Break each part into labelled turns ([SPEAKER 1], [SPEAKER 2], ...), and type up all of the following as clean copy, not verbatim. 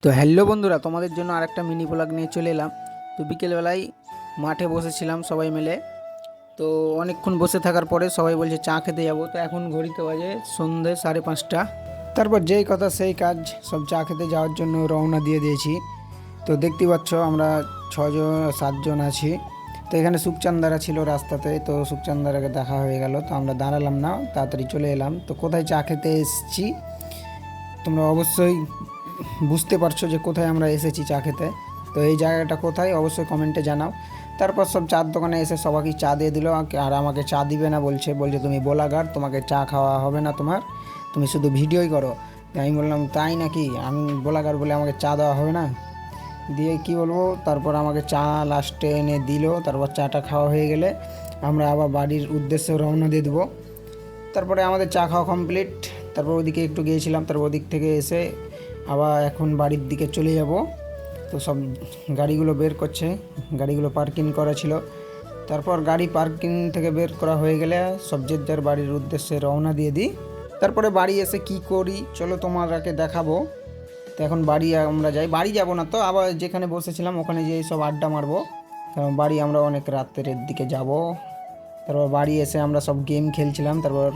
[SPEAKER 1] তো হ্যালো বন্ধুরা, তোমাদের জন্য আরেকটা মিনি ব্লগ নিয়ে চলে এলাম। তো বিকেলবেলায় মাঠে বসেছিলাম সবাই মিলে। তো অনেকক্ষণ বসে থাকার পরে সবাই বলছে চা খেতে যাবো। তো এখন ঘড়িতে বাজে সন্ধ্যে 5:30। তারপর যেই কথা সেই কাজ, সব চা খেতে যাওয়ার জন্য রওনা দিয়ে দিয়েছি। তো দেখতে পাচ্ছ আমরা 6-7 জন আছি। তো এখানে সুখচান্দারা ছিল রাস্তাতে, তো সুখচান্দারাকে দেখা হয়ে গেল। তো আমরা দাঁড়ালাম না, তাড়াতাড়ি চলে এলাম। তো কোথায় চা খেতে এসেছি তোমরা অবশ্যই বুঝতে পারছো যে কোথায় আমরা এসেছি চা খেতে। তো এই জায়গাটা কোথায় অবশ্যই কমেন্টে জানাও। তারপর সব চার দোকানে এসে সবাইকে চা দিয়ে দিল, আর আমাকে চা দিবে না বলছে তুমি ব্লগার, তোমাকে চা খাওয়া হবে না, তুমি শুধু ভিডিওই করো। আমি বললাম তাই নাকি, আমি ব্লগার বলে আমাকে চা দেওয়া হবে না? দিয়ে কি বলবো, তারপর আমাকে চা লাস্টে এনে দিল। তারপর চাটা খাওয়া হয়ে গেলে আমরা আবার বাড়ির উদ্দেশ্যে রওনা দিয়ে দেবো। তারপরে আমাদের চা খাওয়া কমপ্লিট। তারপর ওদিকে একটু গিয়েছিলাম, তারপর ওদিক থেকে এসে আবার এখন বাড়ির দিকে চলে যাব। তো সব গাড়িগুলো বের করছে, গাড়িগুলো পার্কিং করা ছিল। তারপর গাড়ি পার্কিং থেকে বের করা হয়ে গেলে সব যে যার বাড়ির উদ্দেশ্যে রওনা দিয়ে দিই। তারপরে বাড়ি এসে কি করি চলো তোমাকে দেখাবো। তো এখন বাড়ি আমরা যাই, বাড়ি যাব না, তো আবার যেখানে বসেছিলাম ওখানে যেয়ে সব আড্ডা মারবো, কারণ বাড়ি আমরা অনেক রাত্রের দিকে যাব। তারপর বাড়ি এসে আমরা সব গেম খেলছিলাম, তারপর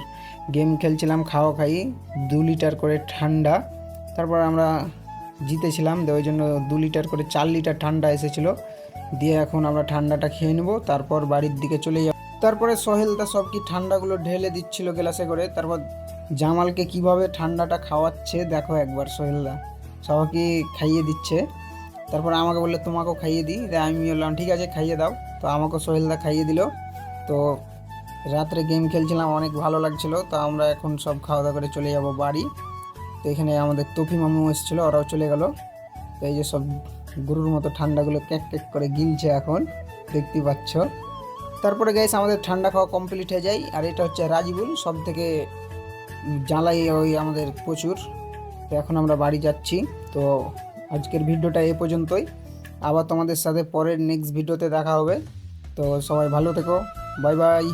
[SPEAKER 1] গেম খেলছিলাম খাওয়া খাই 2 লিটার করে ঠান্ডা। তারপর আমরা জিতেছিলাম, তো ওই জন্য 2 লিটার করে 4 লিটার ঠান্ডা এসেছিলো। দিয়ে এখন আমরা ঠান্ডাটা খেয়ে নেবো, তারপর বাড়ির দিকে চলে যাব। তারপরে সোহেলদা সব কি ঠান্ডাগুলো ঢেলে দিচ্ছিল গ্লাসে করে। তারপর জামালকে কিভাবে ঠান্ডাটা খাওয়াচ্ছে দেখো একবার, সোহেলদা সবাইকে খাইয়ে দিচ্ছে। তারপর আমাকে বললে তোমাকেও খাইয়ে দিই, তাই আমি বললাম ঠিক আছে খাইয়ে দাও। তো আমাকেও সোহেলদা খাইয়ে দিল। তো রাত্রে গেম খেলছিলাম, অনেক ভালো লাগছিল। তো আমরা এখন সব খাওয়া দাওয়া করে চলে যাব বাড়ি। তো এখানে আমাদের তফি মামু এসেছিলো, ওরাও চলে গেল। তো এই যে সব গরুর মতো ঠান্ডাগুলো ক্যাক ক্যাক করে গিলছে এখন, দেখতে পাচ্ছ। তারপরে গাইস আমাদের ঠান্ডা খাওয়া কমপ্লিট হয়ে যায়। আর এটা হচ্ছে রাজিবুল, সব থেকে জ্বালাই ওই আমাদের প্রচুর। তো এখন আমরা বাড়ি যাচ্ছি। তো আজকের ভিডিওটা এ পর্যন্তই, আবার তোমাদের সাথে পরের নেক্সট ভিডিওতে দেখা হবে। তো সবাই ভালো থেকো, বাই বাই।